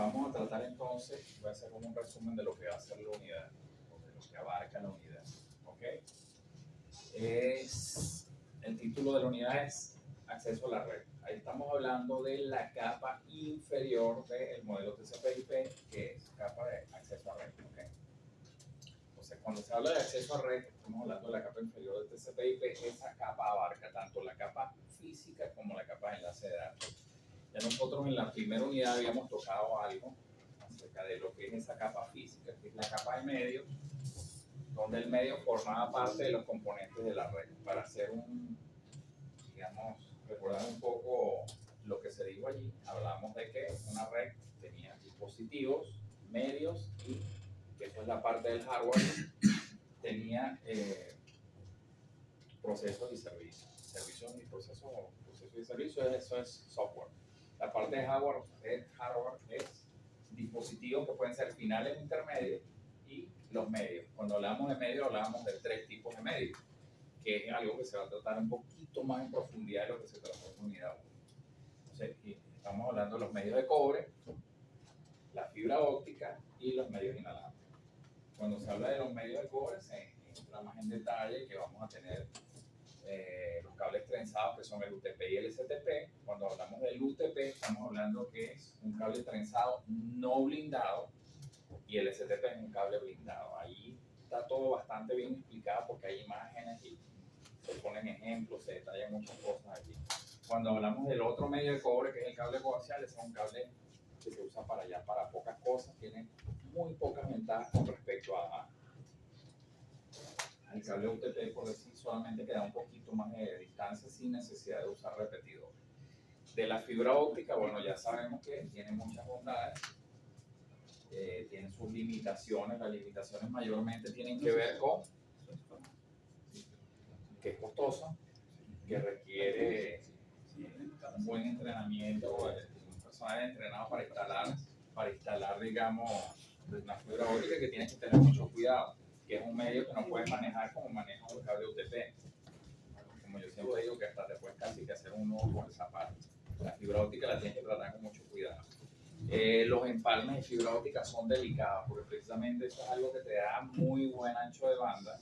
Vamos a tratar entonces, voy a hacer como un resumen de lo que va a ser la unidad, o de lo que abarca la unidad. ¿Ok? El título de la unidad es acceso a la red. Ahí estamos hablando de la capa inferior del modelo TCP/IP, que es capa de acceso a red. ¿Okay? Entonces, cuando se habla de acceso a red, estamos hablando de la capa inferior del TCP/IP. Esa capa abarca tanto la capa física como la capa de enlace de datos. Ya nosotros en la primera unidad habíamos tocado algo acerca de lo que es esa capa física, que es la capa de medio, donde el medio formaba parte de los componentes de la red. Para hacer recordar un poco lo que se dijo allí, hablamos de que una red tenía dispositivos, medios y, que eso es la parte del hardware, tenía procesos y servicios. Servicios y procesos y servicios, eso es software. La parte de hardware es dispositivos que pueden ser finales intermedios y los medios. Cuando hablamos de medios, hablamos de 3 tipos de medios, que es algo que se va a tratar un poquito más en profundidad de lo que se trató en unidad 1. Entonces, estamos hablando de los medios de cobre, la fibra óptica y los medios inalámbricos. Cuando se habla de los medios de cobre, se entra más en detalle que vamos a tener los cables trenzados, que son el UTP y el STP. Cuando hablamos del UTP, estamos hablando que es un cable trenzado no blindado, y el STP es un cable blindado. Ahí está todo bastante bien explicado porque hay imágenes y se ponen ejemplos, se detallan muchas cosas aquí. Cuando hablamos del otro medio de cobre, que es el cable coaxial, es un cable que se usa para pocas cosas, tiene muy pocas ventajas con respecto al cable UTP, por decir, solamente queda un poquito más de distancia sin necesidad de usar repetidor. De la fibra óptica, bueno, ya sabemos que tiene muchas bondades, tiene sus limitaciones. Las limitaciones mayormente tienen que ver con que es costosa, que requiere un buen entrenamiento, un personal entrenado para instalar, digamos, una fibra óptica, que tienes que tener mucho cuidado, que es un medio que no puedes manejar como maneja un cable UTP. Como yo siempre digo, que hasta te puedes casi que hacer un nudo con esa parte. La fibra óptica la tienes que tratar con mucho cuidado. Los empalmes de fibra óptica son delicados, porque precisamente eso es algo que te da muy buen ancho de banda,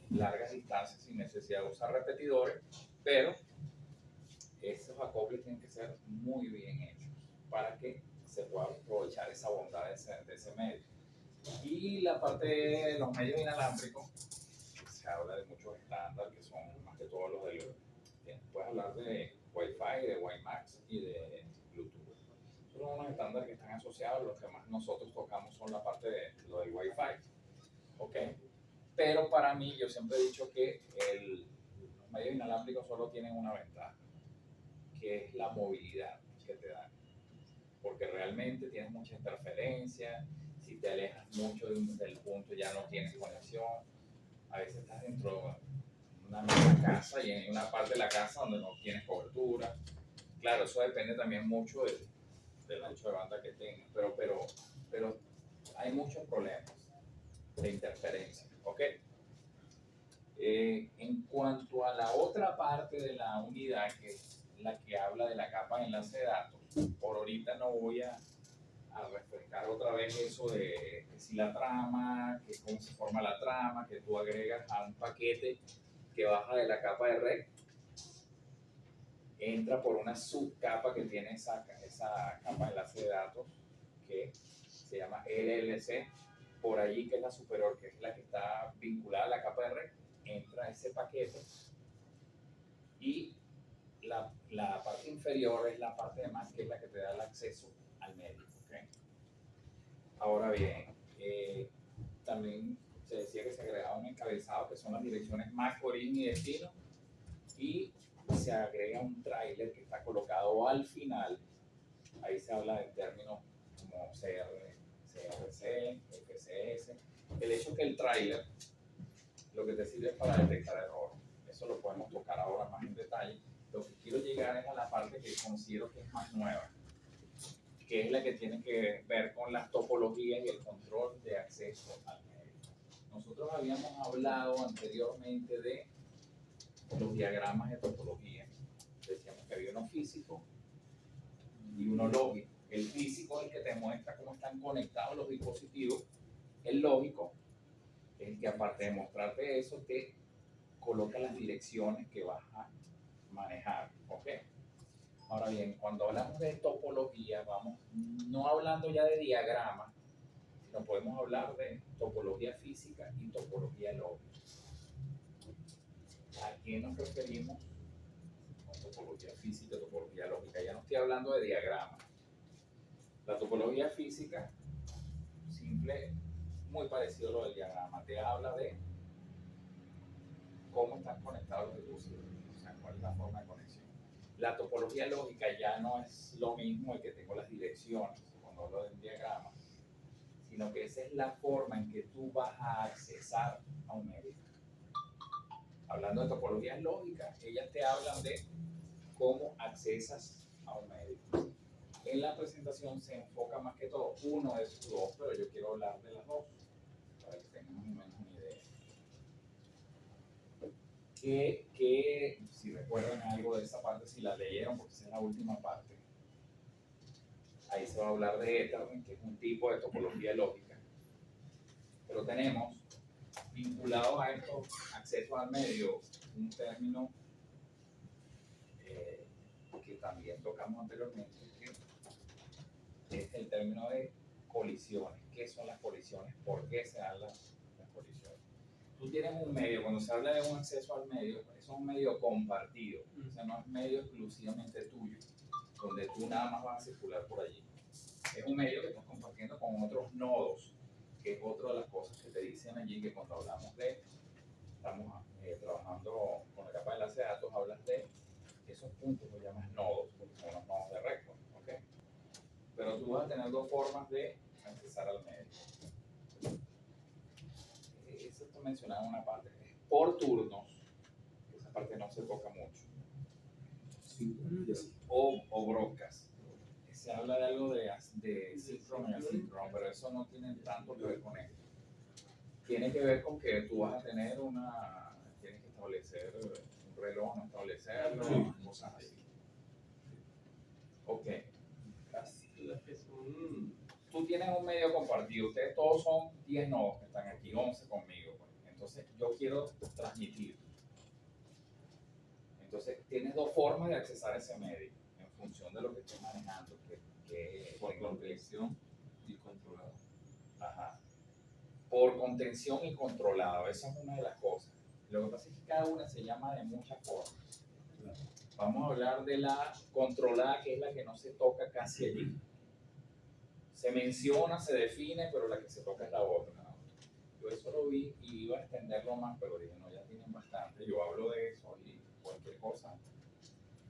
largas distancias sin necesidad de usar repetidores, pero esos acoples tienen que ser muy bien hechos para que se pueda aprovechar esa bondad de ese medio. Y la parte de los medios inalámbricos, se habla de muchos estándares que son más que todos los de puedes hablar de Wi-Fi, de WiMAX y de Bluetooth. Son unos estándares que están asociados. Los que más nosotros tocamos son la parte de lo del Wi-Fi. ¿Ok? Pero para mí, yo siempre he dicho que los medios inalámbricos solo tienen una ventaja, que es la movilidad que te dan. Porque realmente tienes mucha interferencia. Si te alejas mucho del punto, ya no tienes conexión. A veces estás dentro de una misma casa y en una parte de la casa donde no tienes cobertura. Claro, eso depende también mucho del ancho de banda que tengas, pero hay muchos problemas de interferencia. ¿Ok? En cuanto a la otra parte de la unidad, que es la que habla de la capa de enlace de datos, por ahorita no voy a refrescar otra vez eso de que si la trama, que cómo se forma la trama, que tú agregas a un paquete que baja de la capa de red, entra por una subcapa que tiene esa capa de enlace de datos, que se llama LLC, por allí, que es la superior, que es la que está vinculada a la capa de red, entra ese paquete, y la parte inferior es la parte de más, que es la que te da el acceso al medio. ¿Okay? Ahora bien, también se decía que se agregaba un encabezado, que son las direcciones MAC, origen y destino, y se agrega un tráiler que está colocado al final. Ahí se habla de términos como CRC, FCS. El hecho es que el tráiler lo que te sirve es para detectar errores. Eso lo podemos tocar ahora más en detalle. Lo que quiero llegar es a la parte que considero que es más nueva, que es la que tiene que ver con las topologías y el control de acceso al medio. Nosotros habíamos hablado anteriormente de los diagramas de topología. Decíamos que había uno físico y uno lógico, El físico es el que te muestra cómo están conectados los dispositivos. El lógico es el que, aparte de mostrarte eso, te coloca las direcciones que vas a manejar. ¿Ok? Ahora bien, cuando hablamos de topología, vamos no hablando ya de diagramas, sino podemos hablar de topología física y topología lógica. ¿A qué nos referimos con topología física y topología lógica? Ya no estoy hablando de diagramas. La topología física, simple, muy parecido a lo del diagrama, te habla de cómo están conectados los dispositivos, o sea, cuál es la forma de conexión. La topología lógica ya no es lo mismo de que tengo las direcciones cuando hablo de un diagrama, sino que esa es la forma en que tú vas a accesar a un medio. Hablando de topologías lógicas, ellas te hablan de cómo accesas a un medio. En la presentación se enfoca más que todo uno de esos dos, pero yo quiero hablar de las dos, para que tengan más o menos una idea. Que si recuerdan algo de esa parte, si la leyeron, porque esa es la última parte, ahí se va a hablar de Ethernet, que es un tipo de topología lógica. Pero tenemos vinculados a estos accesos al medio un término que también tocamos anteriormente, que es el término de colisiones. ¿Qué son las colisiones? ¿Por qué se dan las colisiones? Tú tienes un medio, cuando se habla de un acceso al medio, eso es un medio compartido, o sea, no es medio exclusivamente tuyo, donde tú nada más vas a circular por allí. Es un medio que estás compartiendo con otros nodos, que es otra de las cosas que te dicen allí, que cuando hablamos de, estamos trabajando con la capa de enlace de datos, hablas de esos puntos, los llamas nodos, porque son los nodos de récord, ¿ok? Pero tú vas a tener dos formas de accesar al medio. Eso está mencionado en una parte, por turnos, esa parte no se toca mucho, o broadcast. Se habla de algo de síncrono y asíncrono, pero eso no tiene tanto que ver con esto. Tiene que ver con que tú vas a tener tienes que establecer un reloj, no establecerlo, cosas así. Ok. Tú tienes un medio compartido, ustedes todos son 10 nodos que están aquí, 11 conmigo. Entonces yo quiero transmitir. Entonces tienes dos formas de accesar a ese medio, en función de lo que estés manejando, por contención y controlado. Ajá. Por contención y controlado, esa es una de las cosas. Lo que pasa es que cada una se llama de muchas formas. Vamos a hablar de la controlada, que es la que no se toca casi allí. Se menciona, se define, pero la que se toca es la otra, ¿no? Yo eso lo vi y iba a extenderlo más, pero dije, no, ya tienen bastante. Yo hablo de eso y cualquier cosa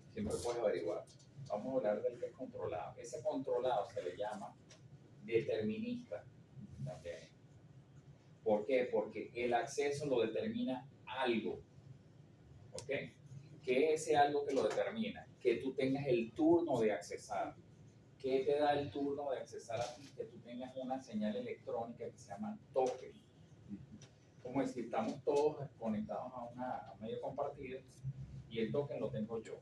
siempre puedes averiguar. Vamos a hablar del que es controlado. Ese controlado se le llama determinista también. ¿Por qué? Porque el acceso lo determina algo. ¿Ok? ¿Qué es ese algo que lo determina? Que tú tengas el turno de accesar. ¿Qué te da el turno de accesar a ti? Que tú tengas una señal electrónica que se llama token. Como decir, estamos todos conectados a un medio compartido y el token lo tengo yo.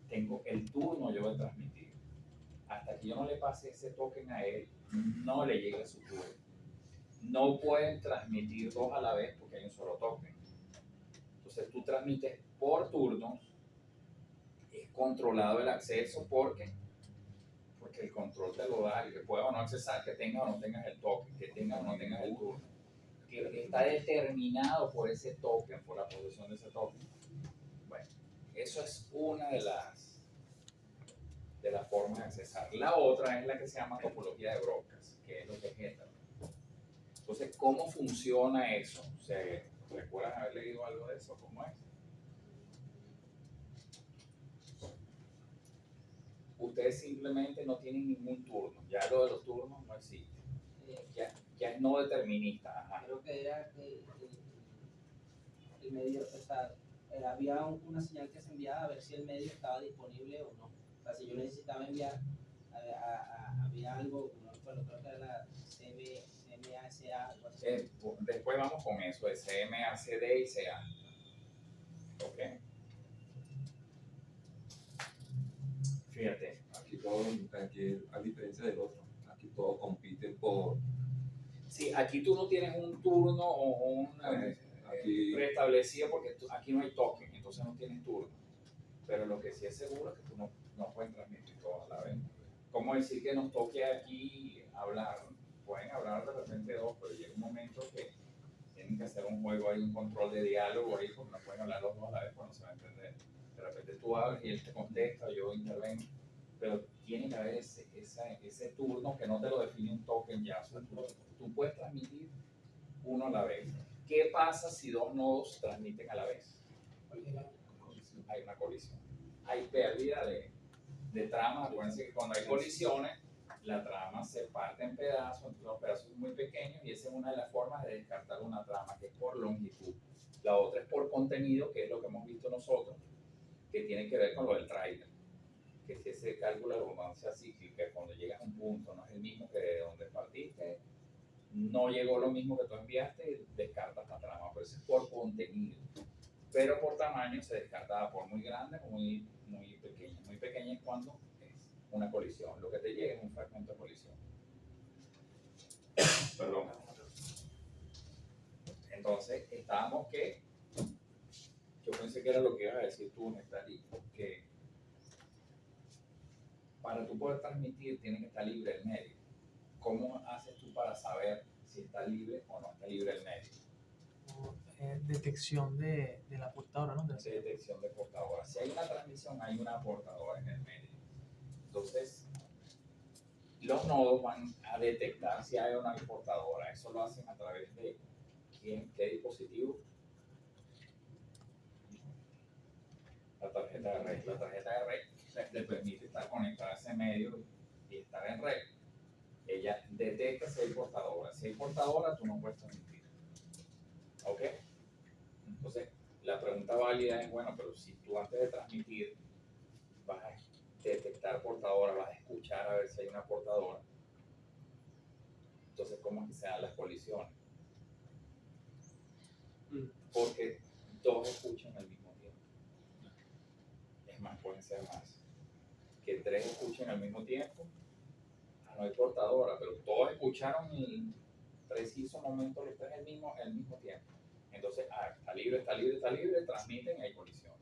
Tengo el turno yo de transmitir. Hasta que yo no le pase ese token a él, no le llega su turno. No pueden transmitir dos a la vez porque hay un solo token. Entonces tú transmites por turnos, es controlado el acceso porque el control te lo da, que pueda o no accesar, que tengas o no tengas el token, que tengas o no tengas el turno, que está determinado por ese token, por la posesión de ese token. Bueno, eso es una de las formas de accesar. La otra es la que se llama topología de broadcast, que es lo que es Ethernet. Entonces, ¿cómo funciona eso? ¿Recuerdan haber leído algo de eso? ¿Cómo es? Ustedes simplemente no tienen ningún turno. Ya lo de los turnos no existe. Ya es no determinista. Ajá. Creo que era que el medio, o sea, había una señal que se enviaba a ver si el medio estaba disponible o no. O sea, si yo necesitaba enviar, había algo, no recuerdo, creo que era la CMACA, algo así. Después vamos con eso, de CMACD y CA. Ok. Fíjate. Aquí todo, aquí, a diferencia del otro, aquí todos compiten por... Sí, aquí tú no tienes un turno o un Aquí- preestablecido porque aquí no hay token, entonces no tienes turno. Pero lo que sí es seguro es que tú no puedes transmitir todo a la vez. ¿Cómo decir que nos toque aquí hablar? Pueden hablar de repente dos, pero llega un momento que tienen que hacer un juego ahí, un control de diálogo ahí, porque no pueden hablar los dos a la vez, porque no se va a entender. De repente tú hablas y él te contesta, yo intervengo, pero tiene que haber ese turno que no te lo define un token ya. O sea, tú puedes transmitir uno a la vez. ¿Qué pasa si dos nodos transmiten a la vez? Hay una colisión. Hay pérdida de trama. Acuérdense que cuando hay colisiones, la trama se parte en pedazos, entonces los pedazos son muy pequeños y esa es una de las formas de descartar una trama, que es por longitud. La otra es por contenido, que es lo que hemos visto nosotros, que tiene que ver con lo del trailer. Que si ese cálculo de redundancia cíclica, cuando llegas a un punto no es el mismo que de donde partiste, no llegó lo mismo que tú enviaste, descartas la trama, pero eso es por contenido. Pero por tamaño se descartaba por muy grande o muy pequeña. Muy pequeña es cuando es una colisión. Lo que te llega es un fragmento de colisión. Perdón. Entonces, estábamos que, yo pensé que era lo que ibas a decir tú, Nestalí, que para tú poder transmitir tiene que estar libre el medio. ¿Cómo haces tú para saber si está libre o no está libre el medio? Detección de la portadora, ¿no? De detección de portadora. Si hay una transmisión, hay una portadora en el medio. Entonces, los nodos van a detectar si hay una portadora. Eso lo hacen a través de qué dispositivo. La tarjeta de red. La tarjeta de red te permite estar conectada a ese medio y estar en red. Ella detecta si hay portadora. Si hay portadora, tú no puedes transmitir. ¿Ok? Entonces, la pregunta válida es, bueno, pero si tú antes de transmitir vas a detectar portadora, vas a escuchar a ver si hay una portadora, entonces, ¿cómo es que se dan las colisiones? Porque dos escuchan al mismo tiempo. Es más, pueden ser más. Que tres escuchen al mismo tiempo, no hay portadora, pero todos escucharon en el preciso momento los tres al mismo tiempo. Entonces, está libre, transmiten y hay colisión.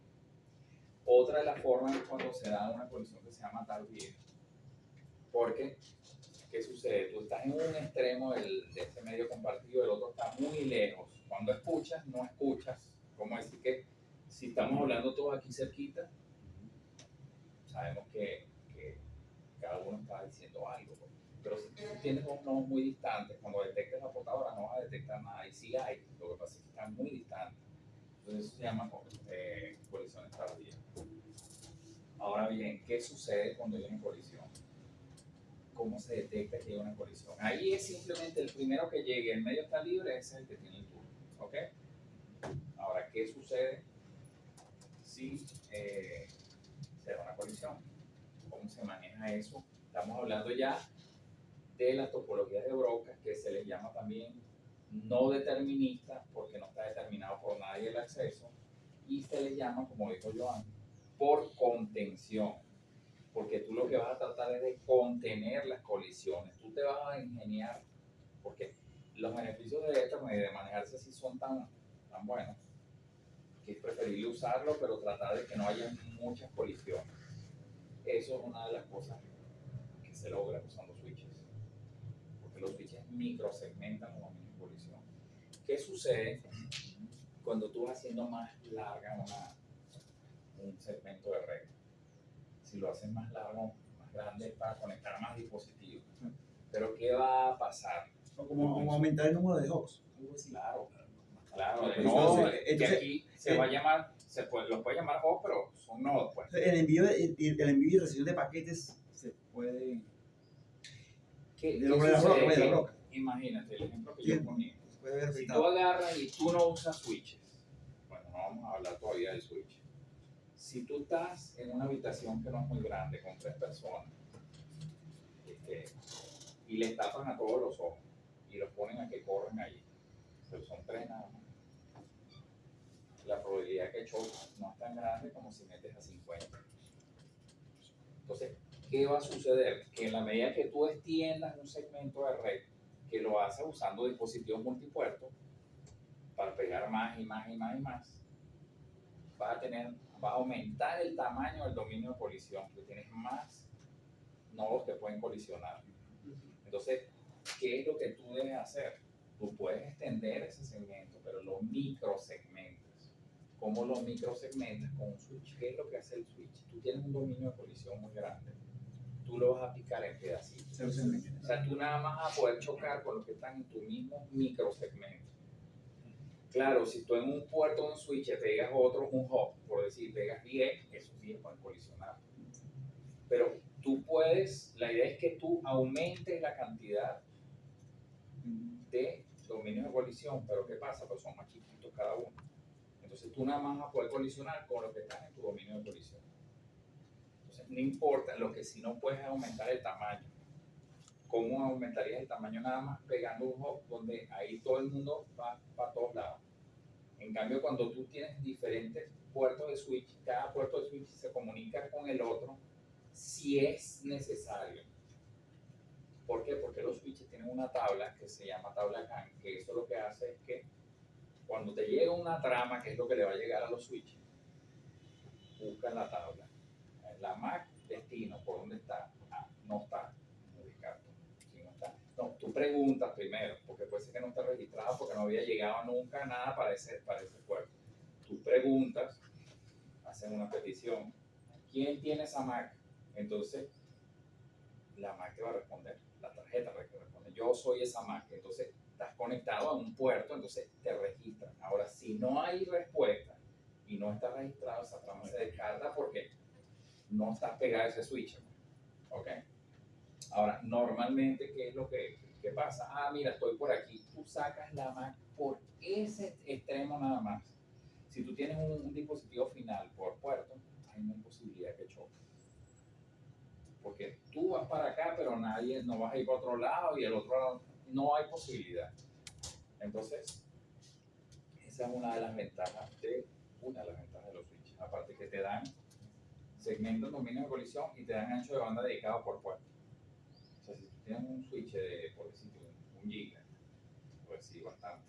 Otra de las formas es cuando se da una colisión que se llama tardía. Porque, ¿qué sucede? Tú estás en un extremo de este medio compartido, el otro está muy lejos. Cuando escuchas, no escuchas. ¿Cómo decir que si estamos hablando todos aquí cerquita, sabemos que cada uno está diciendo algo? Pero si tú tienes dos nodos muy distantes, cuando detectes la portadora no vas a detectar nada. Y sí hay, lo que pasa es que están muy distantes. Entonces eso se llama colisiones tardías. Ahora bien, ¿qué sucede cuando hay una colisión? ¿Cómo se detecta que hay una colisión? Ahí es simplemente el primero que llegue, el medio está libre, ese es el que tiene el turno. ¿Ok? Ahora, ¿qué sucede si se da una colisión? ¿Cómo se maneja eso? Estamos hablando ya de las topologías de brocas, que se les llama también no deterministas, porque no está determinado por nadie el acceso, y se les llama, como dijo Joan, por contención, porque tú lo que vas a tratar es de contener las colisiones. Tú te vas a ingeniar, porque los beneficios de esto y de manejarse así son tan buenos, que es preferible usarlo, pero tratar de que no haya muchas colisiones. Eso es una de las cosas que se logra usando switches, porque los switches microsegmentan los dominios de colisión. ¿Qué sucede cuando tú vas haciendo más larga un segmento de red? Si lo haces más largo, más grande, es para conectar más dispositivos. Pero ¿qué va a pasar? O como aumentar el número de hops. Claro, de Entonces, nodos, que entonces, aquí se va a llamar, los puede llamar host, pero son nodos, pues. el envío y recepción de paquetes se puede. ¿Qué De la sucede? broca, de la Que, broca. imagínate el ejemplo que yo ponía. Se puede ver Si tú afectado. agarras y tú no usas switches, bueno, no vamos a hablar todavía del switch. Si tú estás en una habitación que no es muy grande, con 3 personas, y les tapan a todos los ojos y los ponen a que corren allí, pero son 3 nada más, la probabilidad que choque no es tan grande como si metes a 50. Entonces, ¿qué va a suceder? Que en la medida que tú extiendas un segmento de red, que lo haces usando dispositivos multipuertos, para pegar más y más y más y más, vas a aumentar el tamaño del dominio de colisión, porque tienes más nodos que pueden colisionar. Entonces, ¿qué es lo que tú debes hacer? Tú puedes extender ese segmento, pero lo microsegmentas. ¿Cómo lo microsegmentas? Con un switch. ¿Qué es lo que hace el switch? Tú tienes un dominio de colisión muy grande. Tú lo vas a picar en pedacitos. O sea, tú nada más vas a poder chocar con los que están en tu mismo microsegmento. Claro, si tú en un puerto de un switch pegas otro, un hub, por decir, pegas 10, esos 10 pueden colisionar. Pero tú puedes, la idea es que tú aumentes la cantidad de dominios de colisión, pero ¿qué pasa? Pues son más chiquitos cada uno. Entonces tú nada más vas a poder colisionar con lo que está en tu dominio de colisión. Entonces no importa, lo que sí no puedes es aumentar el tamaño. ¿Cómo aumentarías el tamaño? Nada más pegando un hub donde ahí todo el mundo va para todos lados. En cambio, cuando tú tienes diferentes puertos de switch, cada puerto de switch se comunica con el otro si es necesario. ¿Por qué? Porque los switches tienen una tabla que se llama tabla CAN, que eso lo que hace es que cuando te llega una trama, que es lo que le va a llegar a los switches, buscan la tabla. La MAC destino, ¿por dónde está? Ah, no está. No descarto. Sí, no está. No, tú preguntas primero, porque puede ser que no esté registrado porque no había llegado nunca nada para ese puerto. Tú preguntas, hacen una petición. ¿Quién tiene esa MAC? Entonces, la MAC te va a responder, la tarjeta te responde, yo soy esa MAC. Entonces, estás conectado a un puerto, entonces te registran. Ahora, si no hay respuesta y no está registrado, esa trama se descarta porque no está pegada a ese switch. ¿Ok? Ahora, normalmente, ¿qué es lo que pasa? Ah, mira, estoy por aquí. Tú sacas la MAC por ese extremo nada más. Si tú tienes un dispositivo final por puerto, hay una posibilidad que choque. Porque tú vas para acá, pero no vas a ir para otro lado y el otro lado no hay posibilidad. Entonces, esa es una de las ventajas de los switches. Aparte que te dan segmentos dominio de colisión y te dan ancho de banda dedicado por puerto. O sea, si tú tienes un switch de, por decirte, un giga, por decir bastante,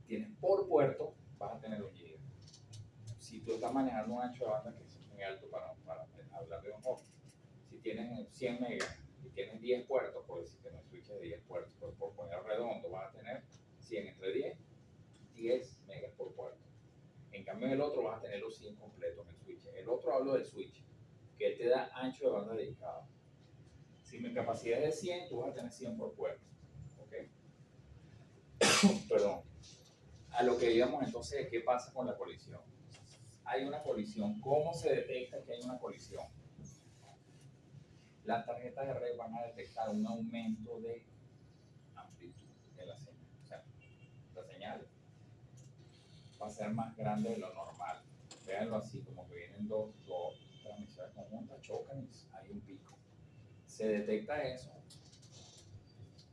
tienes por puerto, vas a tener un giga. Si tú estás manejando un ancho de banda que es muy alto para hablar de un hub, si tienes 100 megas y tienes 10 puertos, por decir que no es switch de 10 puertos, por poner redondo, vas a tener 100 entre 10 megas por puerto. En cambio, en el otro vas a tener los 100 completos en el switch. El otro hablo del switch, que te da ancho de banda dedicado. Si mi capacidad es de 100, tú vas a tener 100 por puerto. ¿Ok? Perdón. A lo que digamos entonces, ¿qué pasa con la colisión? Hay una colisión. ¿Cómo se detecta que hay una colisión? Las tarjetas de red van a detectar un aumento de amplitud de la señal. O sea, la señal va a ser más grande de lo normal. Véanlo así, como que vienen dos transmisiones conjuntas, chocan y hay un pico. Se detecta eso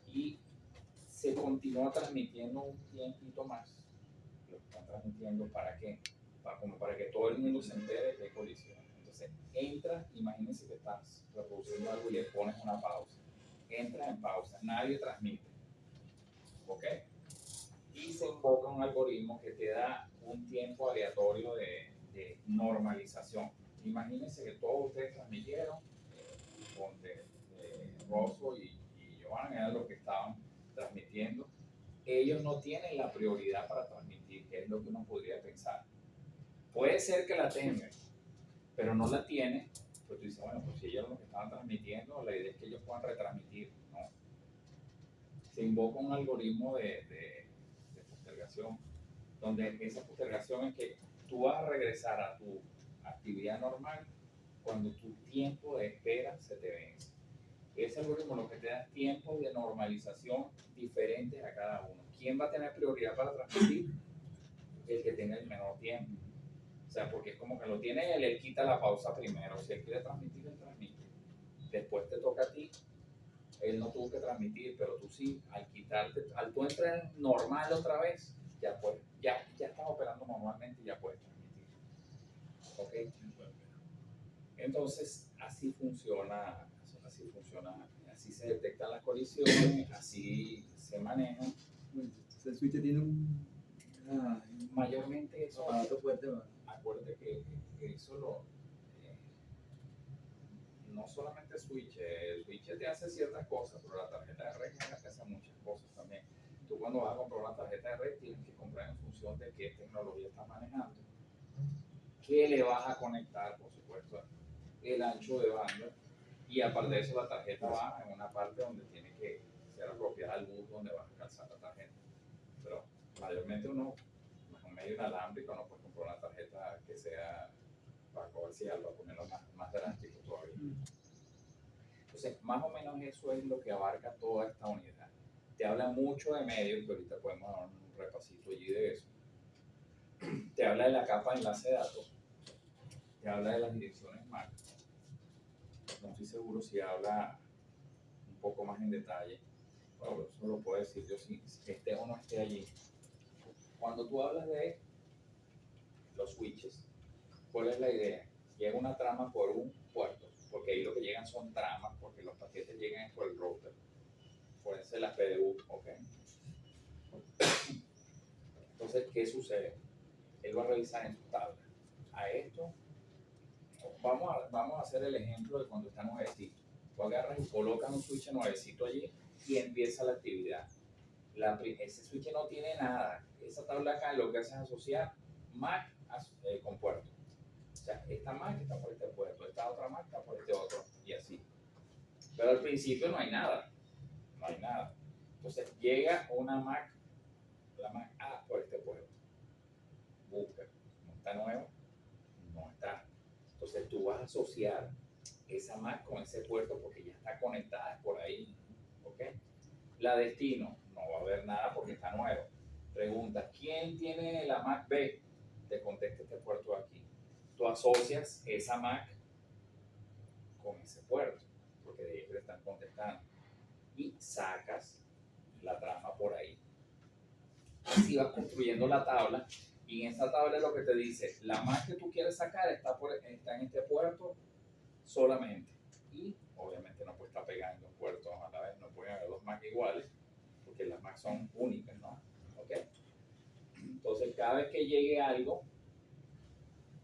y se continúa transmitiendo un tiempito más. Lo están transmitiendo ¿para qué? Como para que todo el mundo se entere que hay colisión. Entonces, entras, imagínense que estás reproduciendo algo y le pones una pausa. Entras en pausa, nadie transmite. ¿Ok? Y se invoca un algoritmo que te da un tiempo aleatorio de normalización. Imagínense que todos ustedes transmitieron, donde Rosso y Giovanna eran los que estaban transmitiendo. Ellos no tienen la prioridad para transmitir, que es lo que uno podría pensar. Puede ser que la tengan, pero no la tienen. Pues tú dices, bueno, pues si ellos son los que estaban transmitiendo, la idea es que ellos puedan retransmitir. No. Se invoca un algoritmo de postergación, donde esa postergación es que tú vas a regresar a tu actividad normal cuando tu tiempo de espera se te vence. Ese algoritmo lo que te da es tiempos de normalización diferentes a cada uno. ¿Quién va a tener prioridad para transmitir? El que tenga el menor tiempo. O sea, porque es como que lo tiene él quita la pausa primero. Si él quiere transmitir, él transmite. Después te toca a ti. Él no tuvo que transmitir, pero tú sí, al quitarte, al tú entrar normal otra vez, ya estás operando normalmente y ya puedes transmitir. ¿Ok? Entonces, así se detectan las colisiones, así se manejan. Entonces, el switch tiene Mayormente eso, aparato fuerte. acuérdate que eso no solamente switch, el switch te hace ciertas cosas, pero la tarjeta de red te hace muchas cosas también. Tú cuando vas a comprar una tarjeta de red tienes que comprar en función de qué tecnología estás manejando, qué le vas a conectar, por supuesto, el ancho de banda, y aparte de eso la tarjeta va en una parte donde tiene que ser apropiada al bus donde vas a calzar la tarjeta. Pero mayormente uno, con medio inalámbrico, no puede comprar una tarjeta que sea para comercial, para ponerlo más drástico todavía. Entonces, más o menos eso es lo que abarca toda esta unidad. Te habla mucho de medios, que ahorita podemos dar un repasito allí de eso. Te habla de la capa de enlace de datos. Te habla de las direcciones MAC. No estoy seguro si habla un poco más en detalle. Bueno, eso lo puedo decir yo si esté o no esté allí. Cuando tú hablas de los switches, ¿cuál es la idea? Llega una trama por un puerto, porque ahí lo que llegan son tramas, porque los paquetes llegan por el router. Pueden ser las PDU, ¿ok? Entonces, ¿qué sucede? Él va a revisar en su tabla. A esto, vamos a hacer el ejemplo de cuando está nuevecito. Tú agarras y colocas un switch nuevecito allí y empieza la actividad. Ese switch no tiene nada. Esa tabla acá lo que hace es asociar MAC con puerto. O sea, esta MAC está por este puerto, esta otra MAC está por este otro, y así. Pero al principio no hay nada. No hay nada. Entonces llega una MAC, la MAC A por este puerto. Busca. No está nueva, no está. Entonces tú vas a asociar esa MAC con ese puerto porque ya está conectada por ahí. ¿Ok? La destino, no va a haber nada porque está nuevo. Pregunta, ¿quién tiene la MAC B? Te contesta este puerto de aquí. Tú asocias esa MAC con ese puerto, porque de ahí te están contestando. Y sacas la trama por ahí. Así vas construyendo la tabla, y en esa tabla es lo que te dice, la MAC que tú quieres sacar está en este puerto solamente. Y obviamente no puede estar pegada en dos puertos a la vez, no pueden haber dos MAC iguales, porque las MAC son únicas, ¿no? ¿Ok? Entonces cada vez que llegue algo,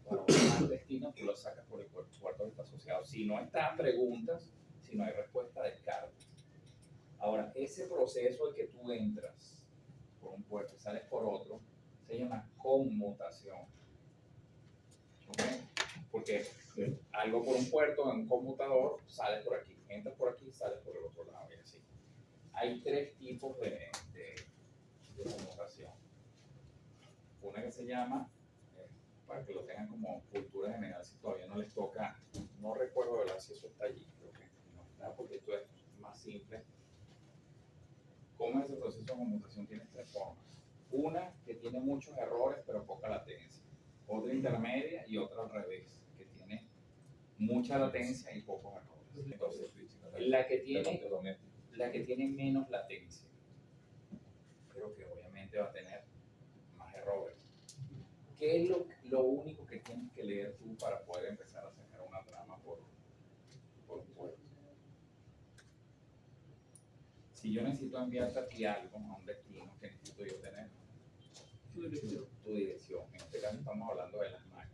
para un destino, tú lo sacas por el puerto que está asociado. Si no están preguntas, si no hay respuesta, descarta. Ahora, ese proceso de que tú entras por un puerto y sales por otro, se llama conmutación. ¿Ok? Porque algo por un puerto en un conmutador sale por aquí, entras por aquí, sales por el otro lado y así. Hay tres tipos de conmutación. Una que se llama, para que lo tengan como cultura general, si todavía no les toca, no recuerdo de verdad si eso está allí, creo que no está porque esto es más simple. ¿Cómo es ese proceso de conmutación? Tiene tres formas. Una que tiene muchos errores pero poca latencia. Otra intermedia y otra al revés, que tiene mucha latencia y pocos errores. Entonces, la que tiene menos latencia, pero que obviamente va a tener más errores. ¿Qué es lo único que tienes que leer tú para poder empezar a sacar una trama por un puerto? Si yo necesito enviarte a ti algo, a un destino, ¿qué necesito yo tener? Tu dirección. En este caso estamos hablando de las MAC.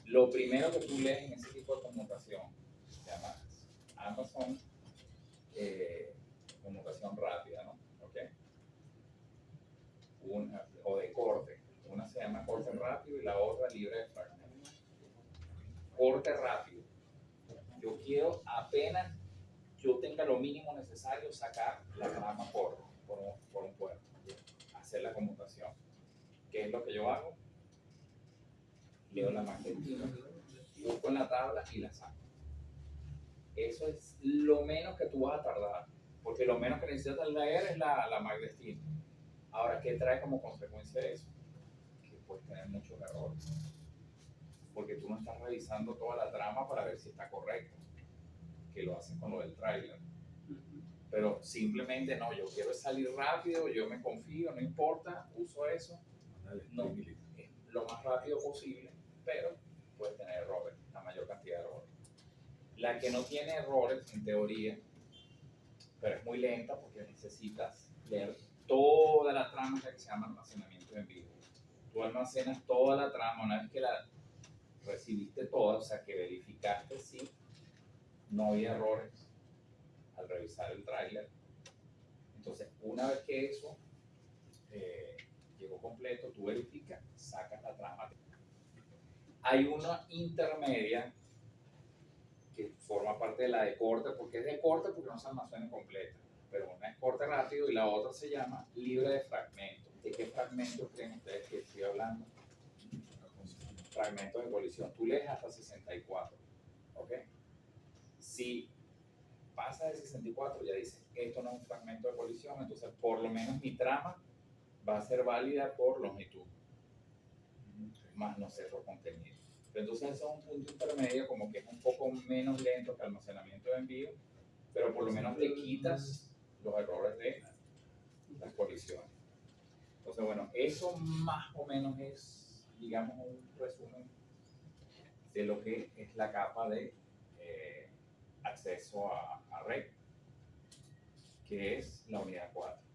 Lo primero que tú lees en ese tipo de conmutación se llama Amazon conmutación rápida, ¿no? ¿Ok? O de corte. Una se llama corte rápido y la otra libre de fragmentos. Corte rápido. Yo quiero apenas yo tenga lo mínimo necesario sacar la trama por un puerto, hacer la conmutación. ¿Qué es lo que yo hago? Leo la MAC destino, busco en la tabla y la saco. Eso es lo menos que tú vas a tardar, porque lo menos que necesitas leer es la MAC destino. Ahora, ¿qué trae como consecuencia de eso? Que puedes tener muchos errores, porque tú no estás revisando toda la trama para ver si está correcto, que lo hacen con lo del tráiler. Pero simplemente no, yo quiero salir rápido, yo me confío, no importa, uso eso, no, lo más rápido posible, pero puede tener errores, la mayor cantidad de errores. La que no tiene errores, en teoría, pero es muy lenta porque necesitas leer toda la trama que se llama almacenamiento en vivo. Tú almacenas toda la trama, una vez que la recibiste toda, o sea que verificaste si no había errores al revisar el tráiler. Entonces, una vez que eso llegó completo, tú verificas, sacas la trama. Hay una intermedia que forma parte de la de corte, porque es de corte porque no se almacena completa, pero una es corte rápido y la otra se llama libre de fragmentos. ¿De qué fragmentos creen ustedes que estoy hablando? Fragmentos de colisión. Tú lees hasta 64, ¿ok? Si pasa de 64 ya dices, esto no es un fragmento de colisión, entonces por lo menos mi trama va a ser válida por longitud, más no sé por contenido. Pero entonces eso es un punto intermedio, como que es un poco menos lento que almacenamiento de envío, pero por lo menos te quitas los errores de las colisiones. Entonces, bueno, eso más o menos es, digamos, un resumen de lo que es la capa de acceso a red, que es la unidad 4.